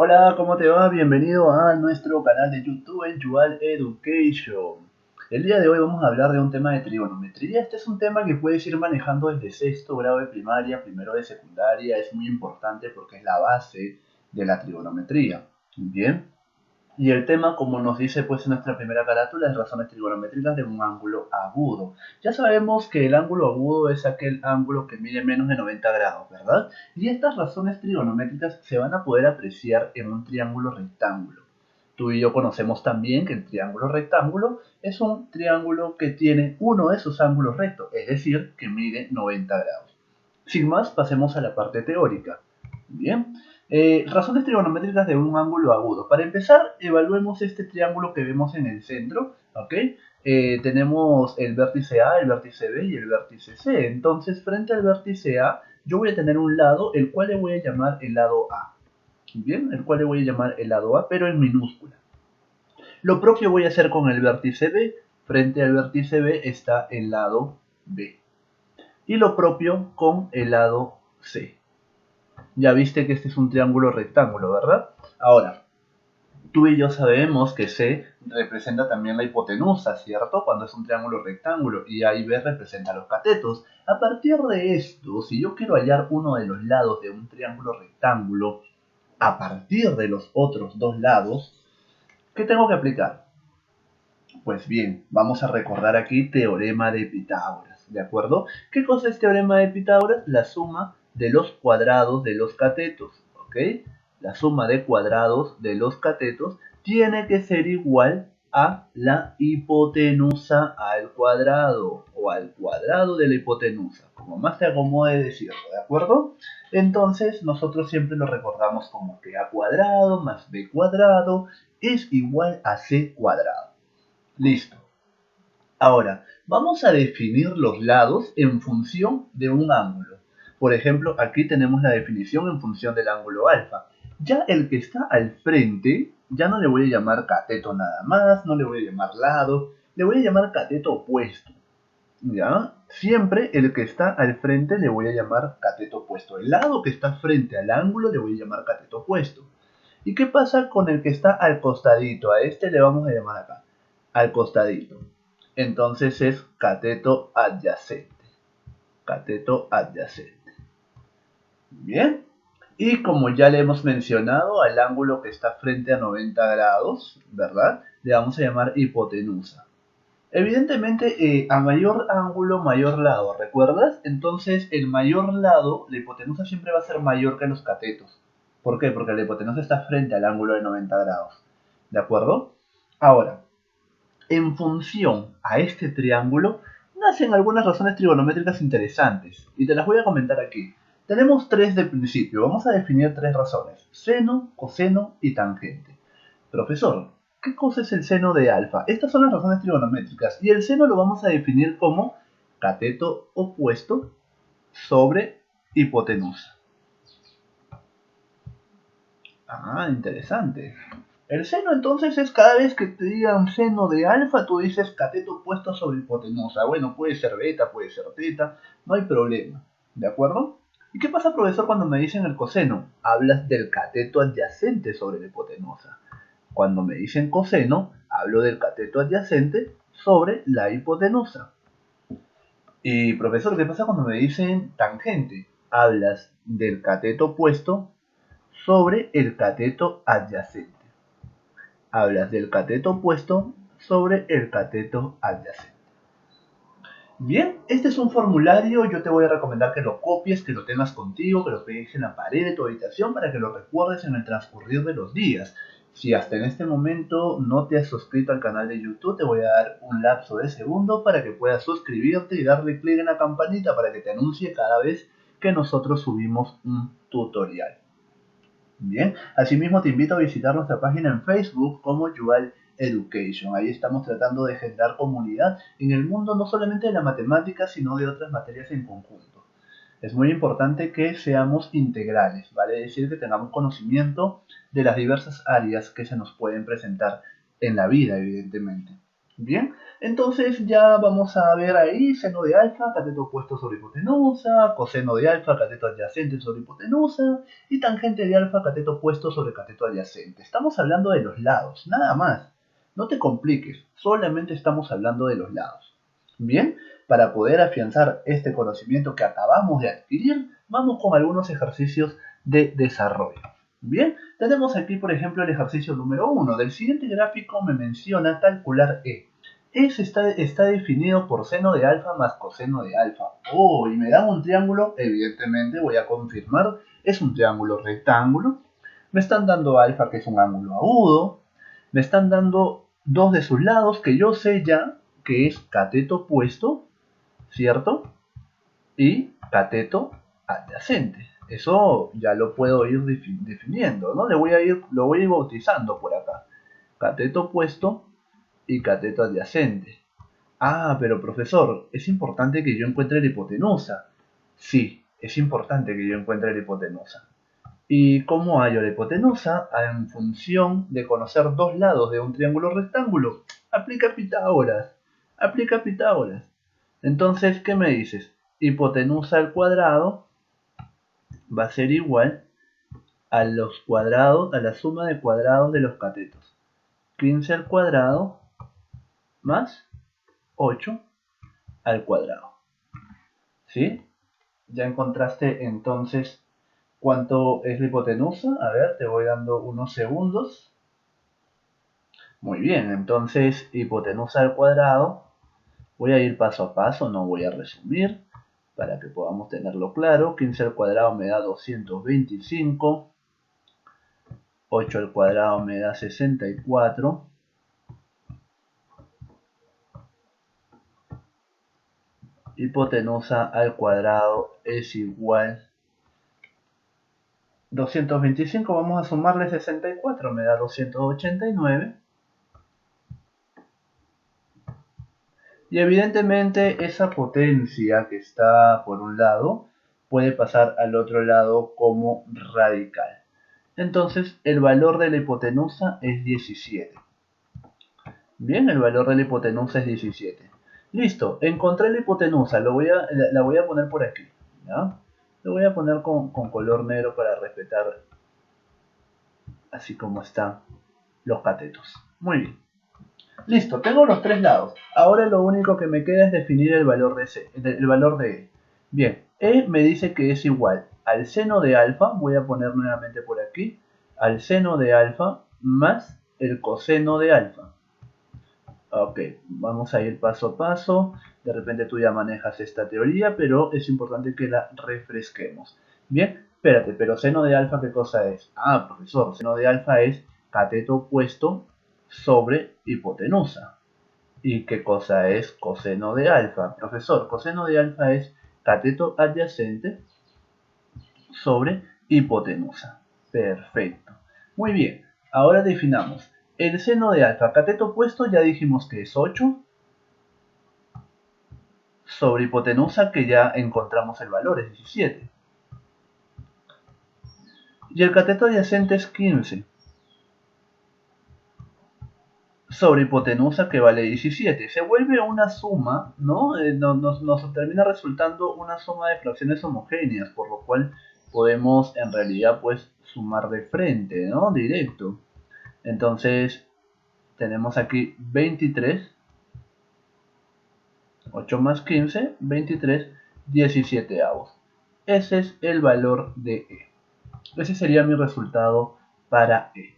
Hola, ¿cómo te va? Bienvenido a nuestro canal de YouTube en Yuval Education. El día de hoy vamos a hablar de un tema de trigonometría. Este es un tema que puedes ir manejando desde sexto grado de primaria, primero de secundaria. Es muy importante porque es la base de la trigonometría. Bien. Y el tema, como nos dice pues en nuestra primera carátula, es razones trigonométricas de un ángulo agudo. Ya sabemos que el ángulo agudo es aquel ángulo que mide menos de 90 grados, ¿verdad? Y estas razones trigonométricas se van a poder apreciar en un triángulo rectángulo. Tú y yo conocemos también que el triángulo rectángulo es un triángulo que tiene uno de sus ángulos rectos, es decir, que mide 90 grados. Sin más, pasemos a la parte teórica. Bien. Razones trigonométricas de un ángulo agudo. Para empezar, evaluemos este triángulo que vemos en el centro. ¿Ok? Tenemos el vértice A, el vértice B y el vértice C. Entonces, frente al vértice A, yo voy a tener un lado, el cual le voy a llamar el lado A. Bien, el cual le voy a llamar el lado A, pero en minúscula. Lo propio voy a hacer con el vértice B. Frente al vértice B está el lado B. Y lo propio con el lado C. Ya viste que este es un triángulo rectángulo, ¿verdad? Ahora, tú y yo sabemos que C representa también la hipotenusa, ¿cierto? Cuando es un triángulo rectángulo y A y B representan los catetos. A partir de esto, si yo quiero hallar uno de los lados de un triángulo rectángulo a partir de los otros dos lados, ¿qué tengo que aplicar? Pues bien, vamos a recordar aquí teorema de Pitágoras, ¿de acuerdo? ¿Qué cosa es teorema de Pitágoras? La suma de los cuadrados de los catetos, ¿ok? La suma de cuadrados de los catetos tiene que ser igual a la hipotenusa al cuadrado o al cuadrado de la hipotenusa, como más te acomode decirlo, ¿de acuerdo? Entonces nosotros siempre lo recordamos como que a cuadrado más b cuadrado es igual a c cuadrado. Listo. Ahora, vamos a definir los lados en función de un ángulo. Por ejemplo, aquí tenemos la definición en función del ángulo alfa. Ya el que está al frente, ya no le voy a llamar cateto nada más, no le voy a llamar lado, le voy a llamar cateto opuesto. ¿Ya? Siempre el que está al frente le voy a llamar cateto opuesto. El lado que está frente al ángulo le voy a llamar cateto opuesto. ¿Y qué pasa con el que está al costadito? A este le vamos a llamar acá, al costadito. Entonces es cateto adyacente. Cateto adyacente. Bien. Y como ya le hemos mencionado, al ángulo que está frente a 90 grados, ¿verdad? Le vamos a llamar hipotenusa. Evidentemente, a mayor ángulo, mayor lado, ¿recuerdas? Entonces, el mayor lado, la hipotenusa siempre va a ser mayor que los catetos. ¿Por qué? Porque la hipotenusa está frente al ángulo de 90 grados. ¿De acuerdo? Ahora, en función a este triángulo, nacen algunas razones trigonométricas interesantes, y te las voy a comentar aquí. Tenemos tres de principio, vamos a definir tres razones: seno, coseno y tangente. Profesor, ¿qué cosa es el seno de alfa? Estas son las razones trigonométricas, y el seno lo vamos a definir como cateto opuesto sobre hipotenusa. Ah, interesante. El seno entonces es cada vez que te digan seno de alfa, tú dices cateto opuesto sobre hipotenusa. Bueno, puede ser beta, puede ser teta, no hay problema. ¿De acuerdo? ¿Y qué pasa, profesor, cuando me dicen el coseno? Hablas del cateto adyacente sobre la hipotenusa. Cuando me dicen coseno, hablo del cateto adyacente sobre la hipotenusa. Y profesor, ¿qué pasa cuando me dicen tangente? Hablas del cateto opuesto sobre el cateto adyacente. Hablas del cateto opuesto sobre el cateto adyacente. Bien, este es un formulario, yo te voy a recomendar que lo copies, que lo tengas contigo, que lo pegues en la pared de tu habitación para que lo recuerdes en el transcurrir de los días. Si hasta en este momento no te has suscrito al canal de YouTube, te voy a dar un lapso de segundo para que puedas suscribirte y darle clic en la campanita para que te anuncie cada vez que nosotros subimos un tutorial. Bien, asimismo te invito a visitar nuestra página en Facebook como Yuval Education. Ahí estamos tratando de generar comunidad en el mundo no solamente de la matemática, sino de otras materias en conjunto. Es muy importante que seamos integrales, vale decir que tengamos conocimiento de las diversas áreas que se nos pueden presentar en la vida, evidentemente. Bien, entonces ya vamos a ver ahí seno de alfa, cateto opuesto sobre hipotenusa, coseno de alfa, cateto adyacente sobre hipotenusa y tangente de alfa, cateto opuesto sobre cateto adyacente. Estamos hablando de los lados, nada más. No te compliques, solamente estamos hablando de los lados. Bien, para poder afianzar este conocimiento que acabamos de adquirir, vamos con algunos ejercicios de desarrollo. Bien, tenemos aquí por ejemplo el ejercicio número 1. Del siguiente gráfico me menciona calcular E. Está definido por seno de alfa más coseno de alfa. Oh, y me dan un triángulo, evidentemente voy a confirmar, es un triángulo rectángulo. Me están dando alfa, que es un ángulo agudo. Me están dando dos de sus lados, que yo sé ya que es cateto opuesto, ¿cierto? Y cateto adyacente. Eso ya lo puedo ir definiendo, ¿no? Lo voy a ir bautizando por acá. Cateto opuesto y cateto adyacente. Ah, pero profesor, es importante que yo encuentre la hipotenusa. Sí, es importante que yo encuentre la hipotenusa. ¿Y cómo hallo la hipotenusa? En función de conocer dos lados de un triángulo rectángulo. Aplica Pitágoras. Aplica Pitágoras. Entonces, ¿qué me dices? Hipotenusa al cuadrado va a ser igual a los cuadrados, a la suma de cuadrados de los catetos. 15 al cuadrado más 8 al cuadrado. ¿Sí? Ya encontraste entonces cuánto es la hipotenusa. A ver, te voy dando unos segundos. Muy bien, entonces hipotenusa al cuadrado. Voy a ir paso a paso, no voy a resumir para que podamos tenerlo claro. 15 al cuadrado me da 225. 8 al cuadrado me da 64. Hipotenusa al cuadrado es igual 225, vamos a sumarle 64, me da 289. Y evidentemente esa potencia que está por un lado puede pasar al otro lado como radical. Entonces el valor de la hipotenusa es 17. Bien, el valor de la hipotenusa es 17. Listo, encontré la hipotenusa, la voy a poner por aquí. ¿Ya? Lo voy a poner con color negro para respetar así como están los catetos. Muy bien. Listo, tengo los tres lados. Ahora lo único que me queda es definir el valor de el valor de E. Bien, E me dice que es igual al seno de alfa, voy a poner nuevamente por aquí, al seno de alfa más el coseno de alfa. Ok, vamos a ir paso a paso. De repente tú ya manejas esta teoría, pero es importante que la refresquemos. Bien, espérate, pero seno de alfa, ¿qué cosa es? Ah, profesor, seno de alfa es cateto opuesto sobre hipotenusa. ¿Y qué cosa es coseno de alfa? Profesor, coseno de alfa es cateto adyacente sobre hipotenusa. Perfecto. Muy bien, ahora definamos. El seno de alfa, cateto opuesto, ya dijimos que es 8 sobre hipotenusa, que ya encontramos el valor, es 17. Y el cateto adyacente es 15 sobre hipotenusa, que vale 17. Se vuelve una suma, ¿no? Nos termina resultando una suma de fracciones homogéneas, por lo cual podemos en realidad pues sumar de frente, ¿no? Directo. Entonces tenemos aquí 23, 8 más 15, 23, 17 avos. Ese es el valor de E. Ese sería mi resultado para E.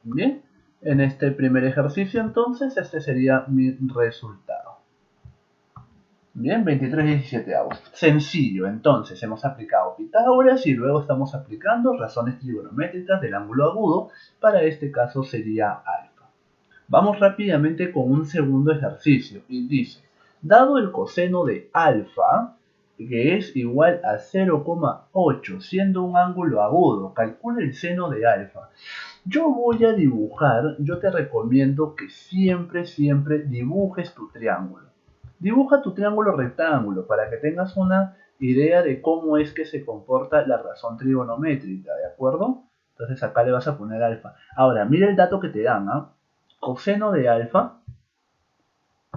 Bien, en este primer ejercicio entonces este sería mi resultado. Bien, 23 17 avos. Sencillo, entonces hemos aplicado Pitágoras y luego estamos aplicando razones trigonométricas del ángulo agudo. Para este caso sería alfa. Vamos rápidamente con un segundo ejercicio y dice, dado el coseno de alfa, que es igual a 0,8 siendo un ángulo agudo, calcula el seno de alfa. Yo voy a dibujar, yo te recomiendo que siempre dibujes tu triángulo. Dibuja tu triángulo rectángulo para que tengas una idea de cómo es que se comporta la razón trigonométrica, ¿de acuerdo? Entonces acá le vas a poner alfa. Ahora, mira el dato que te dan, ¿ah? Coseno de alfa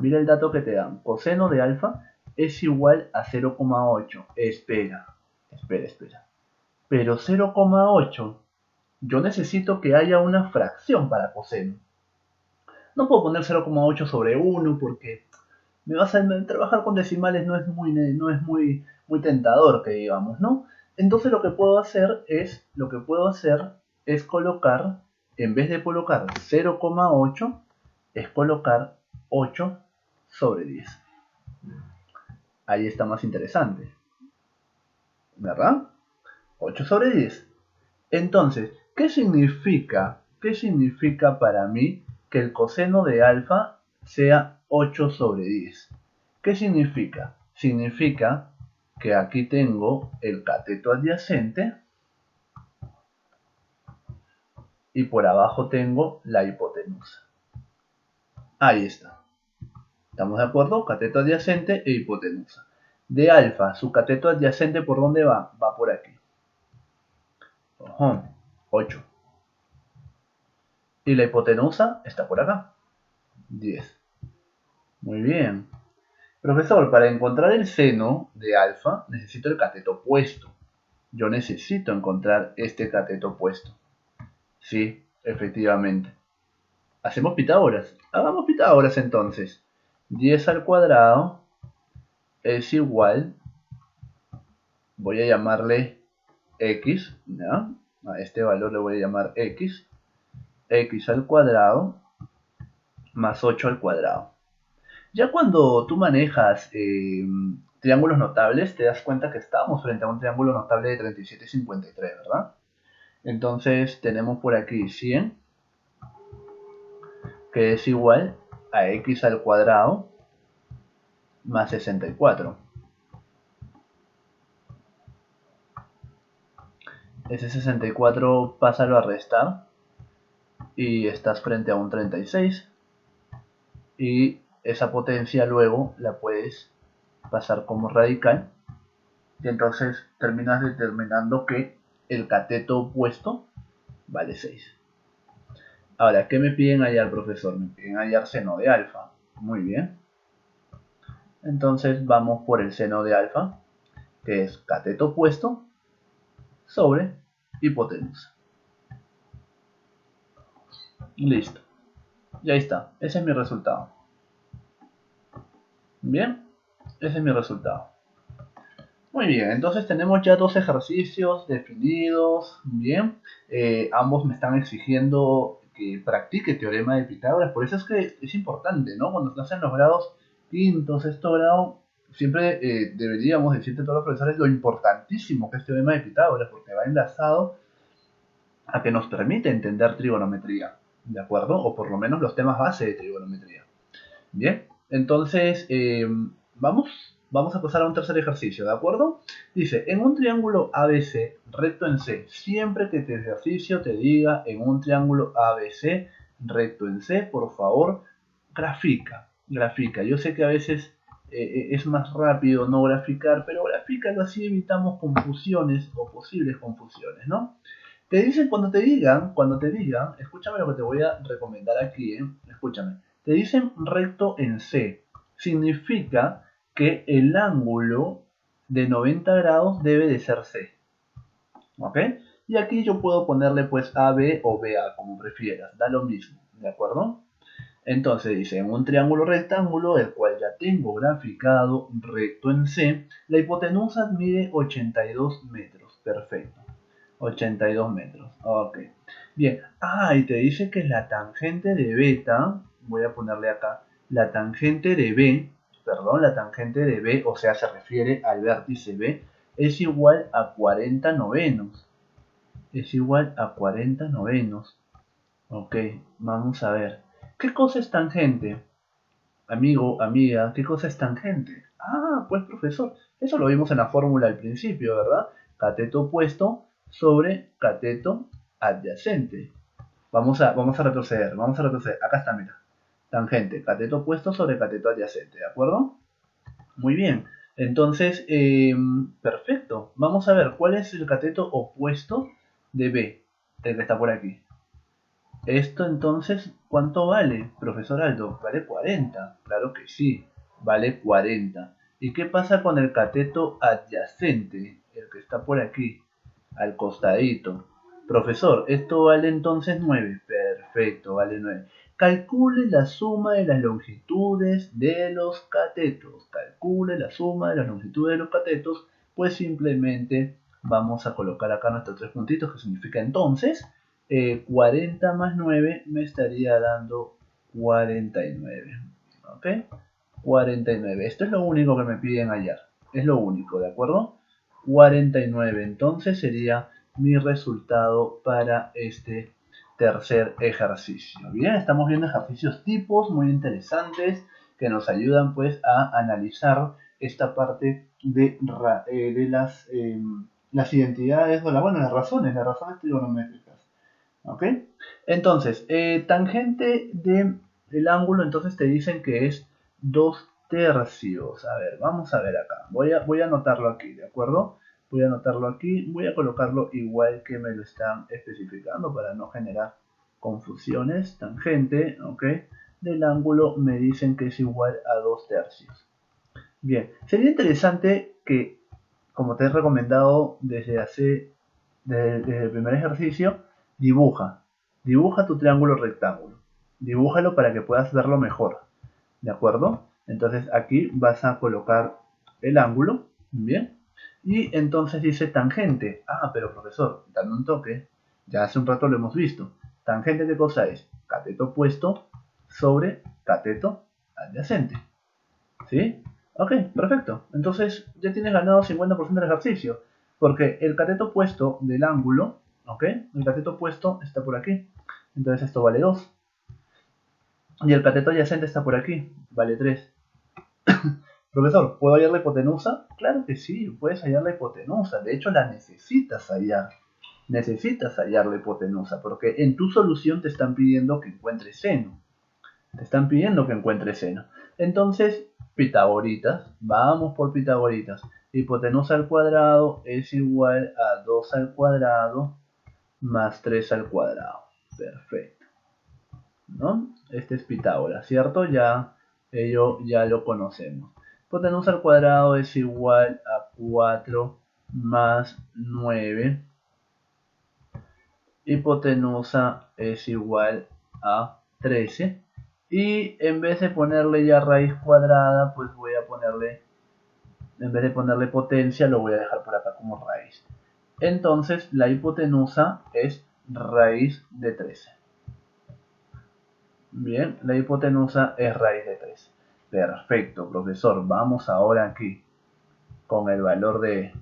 Mira el dato que te dan. Coseno de alfa es igual a 0,8. Espera. Pero 0,8, yo necesito que haya una fracción para coseno. No puedo poner 0,8 sobre 1 porque trabajar con decimales no es muy tentador, que digamos, ¿no? Entonces lo que puedo hacer es colocar, en vez de colocar 0,8, es colocar 8 sobre 10. Ahí está más interesante, ¿verdad? 8 sobre 10. Entonces, ¿qué significa para mí que el coseno de alfa sea 8 sobre 10? ¿Qué significa? Significa que aquí tengo el cateto adyacente y por abajo tengo la hipotenusa. Ahí está. ¿Estamos de acuerdo? Cateto adyacente e hipotenusa. De alfa, su cateto adyacente, ¿por dónde va? Va por aquí. 8. Y la hipotenusa está por acá. 10. Muy bien. Profesor, para encontrar el seno de alfa necesito el cateto opuesto. Yo necesito encontrar este cateto opuesto. Sí, efectivamente. ¿Hacemos Pitágoras? Hagamos Pitágoras entonces. 10 al cuadrado es igual, voy a llamarle x, ¿ya? A este valor le voy a llamar x. X al cuadrado más 8 al cuadrado. Ya cuando tú manejas triángulos notables, te das cuenta que estamos frente a un triángulo notable de 37 y 53, ¿verdad? Entonces tenemos por aquí 100, que es igual a x al cuadrado más 64. Ese 64 pásalo a restar y estás frente a un 36. Y esa potencia luego la puedes pasar como radical y entonces terminas determinando que el cateto opuesto vale 6. Ahora, ¿qué me piden hallar, profesor? Me piden hallar seno de alfa. Muy bien. Entonces vamos por el seno de alfa, que es cateto opuesto sobre hipotenusa. Listo. Y ahí está. Ese es mi resultado. Bien. Ese es mi resultado. Muy bien, entonces tenemos ya dos ejercicios definidos. Bien, ambos me están exigiendo que practique teorema de Pitágoras. Por eso es que es importante, ¿no? Cuando estás en los grados quinto, sexto grado, siempre deberíamos decirte a todos los profesores lo importantísimo que es teorema de Pitágoras, porque va enlazado a que nos permite entender trigonometría, ¿de acuerdo? O por lo menos los temas base de trigonometría. Bien, entonces vamos a pasar a un tercer ejercicio, ¿de acuerdo? Dice, en un triángulo ABC recto en C, siempre que este ejercicio te diga en un triángulo ABC recto en C, por favor, grafica. Yo sé que a veces es más rápido no graficar, pero grafícalo, así evitamos confusiones o posibles confusiones, ¿no? Te dicen cuando te digan, escúchame lo que te voy a recomendar aquí, escúchame. Te dicen recto en C. Significa que el ángulo de 90 grados debe de ser C. ¿Ok? Y aquí yo puedo ponerle pues AB o BA, como prefieras. Da lo mismo, ¿de acuerdo? Entonces dice, en un triángulo rectángulo, el cual ya tengo graficado recto en C, la hipotenusa mide 82 metros. Perfecto. 82 metros. Ok. Bien. Ah, y te dice que la tangente de beta, voy a ponerle acá, la tangente de B, o sea, se refiere al vértice B, es igual a 40 novenos. Es igual a 40 novenos. Ok, vamos a ver. ¿Qué cosa es tangente? Amigo, amiga, ¿qué cosa es tangente? Ah, pues profesor, eso lo vimos en la fórmula al principio, ¿verdad? Cateto opuesto sobre cateto adyacente. Vamos a retroceder. Acá está, mira. Tangente, cateto opuesto sobre cateto adyacente, ¿de acuerdo? Muy bien. Entonces, perfecto. Vamos a ver cuál es el cateto opuesto de B, el que está por aquí. Esto entonces, ¿cuánto vale, profesor Aldo? ¿Vale 40? Claro que sí, vale 40. ¿Y qué pasa con el cateto adyacente, el que está por aquí, al costadito? Profesor, esto vale entonces 9. Perfecto, vale 9. Calcule la suma de las longitudes de los catetos. Calcule la suma de las longitudes de los catetos. Pues simplemente vamos a colocar acá nuestros tres puntitos, que significa entonces 40 más 9 me estaría dando 49. ¿Ok? 49. Esto es lo único que me piden hallar. Es lo único, ¿de acuerdo? 49. Entonces sería mi resultado para este tercer ejercicio. Bien, estamos viendo ejercicios tipos muy interesantes que nos ayudan pues a analizar esta parte de las identidades, o bueno, las razones trigonométricas. ¿Ok? Entonces, tangente del ángulo, entonces te dicen que es 2 tercios. A ver, vamos a ver acá. Voy a anotarlo aquí, ¿de acuerdo? Voy a anotarlo aquí. Voy a colocarlo igual que me lo están especificando para no generar confusiones. Tangente, ¿ok? Del ángulo me dicen que es igual a 2 tercios. Bien, sería interesante que, como te he recomendado desde el primer ejercicio, dibuja. Dibuja tu triángulo rectángulo. Dibújalo para que puedas verlo mejor. ¿De acuerdo? Entonces aquí vas a colocar el ángulo. Bien. Y entonces dice tangente. Ah, pero profesor, dame un toque. Ya hace un rato lo hemos visto. Tangente, ¿qué cosa es? Cateto opuesto sobre cateto adyacente. ¿Sí? Ok, perfecto. Entonces ya tienes ganado 50% del ejercicio. Porque el cateto opuesto del ángulo, ¿ok? El cateto opuesto está por aquí. Entonces esto vale 2. Y el cateto adyacente está por aquí. Vale 3. Profesor, ¿puedo hallar la hipotenusa? Claro que sí, puedes hallar la hipotenusa. De hecho, la necesitas hallar. Necesitas hallar la hipotenusa. Porque en tu solución te están pidiendo que encuentres seno. Te están pidiendo que encuentres seno. Entonces, pitagoritas, vamos por pitagoritas. Hipotenusa al cuadrado es igual a 2 al cuadrado más 3 al cuadrado. Perfecto. ¿No? Este es Pitágoras, ¿cierto? Ello ya lo conocemos. Hipotenusa al cuadrado es igual a 4 más 9. Hipotenusa es igual a 13. Y en vez de ponerle ya raíz cuadrada, pues voy a ponerle, en vez de ponerle potencia, lo voy a dejar por acá como raíz. Entonces la hipotenusa es raíz de 13. Bien, la hipotenusa es raíz de 13. Perfecto, profesor. Vamos ahora aquí con el valor de...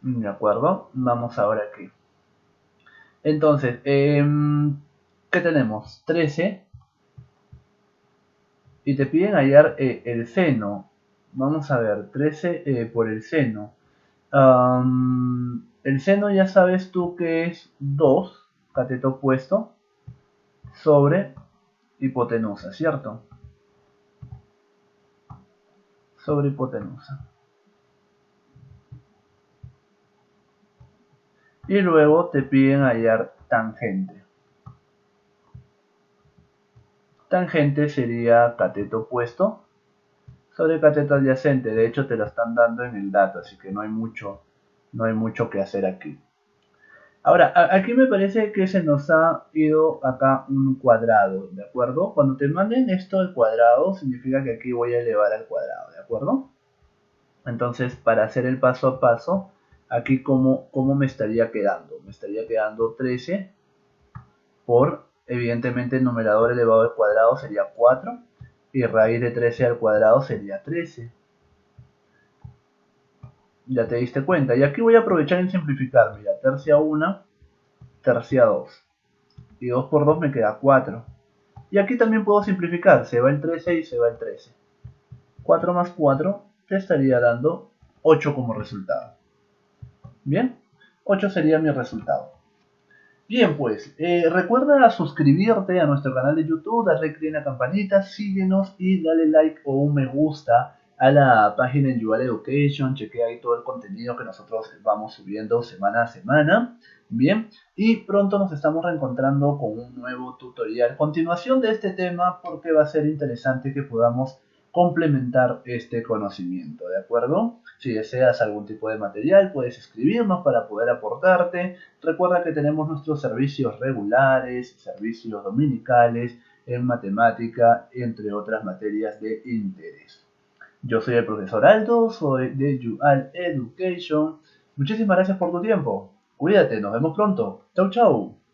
¿De acuerdo? Vamos ahora aquí. Entonces, ¿qué tenemos? 13. Y te piden hallar el seno. Vamos a ver, 13 por el seno. El seno ya sabes tú que es 2, cateto opuesto, sobre hipotenusa, ¿cierto? Sobre hipotenusa. Y luego te piden hallar tangente. Tangente sería cateto opuesto sobre cateto adyacente. De hecho te lo están dando en el dato, así que no hay mucho que hacer aquí. Ahora, aquí me parece que se nos ha ido acá un cuadrado, ¿de acuerdo? Cuando te manden esto al cuadrado, significa que aquí voy a elevar al cuadrado, ¿de acuerdo? Entonces, para hacer el paso a paso, aquí ¿cómo me estaría quedando? Me estaría quedando 13 por, evidentemente, el numerador elevado al cuadrado sería 4 y raíz de 13 al cuadrado sería 13. Ya te diste cuenta. Y aquí voy a aprovechar en simplificar. Mira, tercia 1, tercia 2. Y 2 por 2 me queda 4. Y aquí también puedo simplificar. Se va el 13 y se va el 13. 4 más 4 te estaría dando 8 como resultado. Bien, 8 sería mi resultado. Bien, pues, recuerda suscribirte a nuestro canal de YouTube, darle clic en la campanita, síguenos y dale like o un me gusta a la página en Yuval Education. Chequea ahí todo el contenido que nosotros vamos subiendo semana a semana. Bien, y pronto nos estamos reencontrando con un nuevo tutorial. Continuación de este tema porque va a ser interesante que podamos complementar este conocimiento, ¿de acuerdo? Si deseas algún tipo de material, puedes escribirnos para poder aportarte. Recuerda que tenemos nuestros servicios regulares, servicios dominicales en matemática, entre otras materias de interés. Yo soy el profesor Aldo, soy de Yual Education. Muchísimas gracias por tu tiempo. Cuídate, nos vemos pronto. Chau, chau.